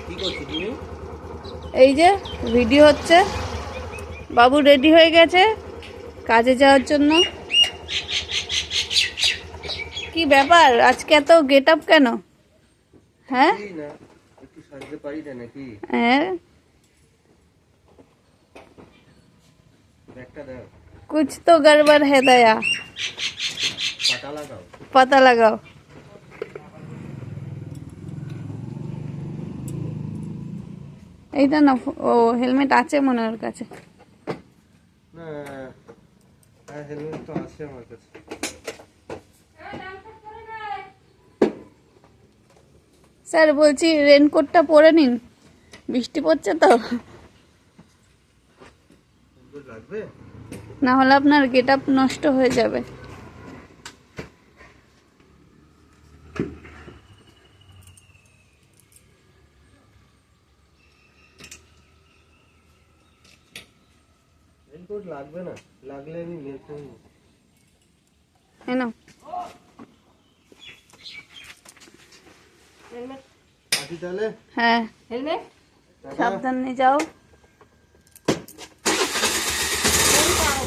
কি করছো তুমি? এই যে ভিডিও হচ্ছে, বাবু রেডি হয়ে গেছে কাজে যাওয়ার জন্য। কি ব্যাপার আজকে এত গেট আপ কেন? হ্যাঁ এই না, একটু সাজতে পারি না নাকি? হ্যাঁ, ব্যাগটা দাও, कुछ तो गड़बड़ है दया, পাটা লাগাও। पता लगाओ। এইটা না, ও হেলমেট আছে মনে হয় ওর কাছে। না, হ্যাঁ হেলমেট তো আছে আমার কাছে। স্যার বলছি রেনকোটটা পরে নিন, বৃষ্টি পড়ছে তো, সুন্দর লাগবে। না হলে আপনার গেট আপ নষ্ট হয়ে যাবে। রেনকোট লাগবে না, লাগলে আমি নেবো। এই নাও। আসি তাহলে। হ্যাঁ, হেলমেট টাটা। সাবধানে যাও। কোন পাওয়া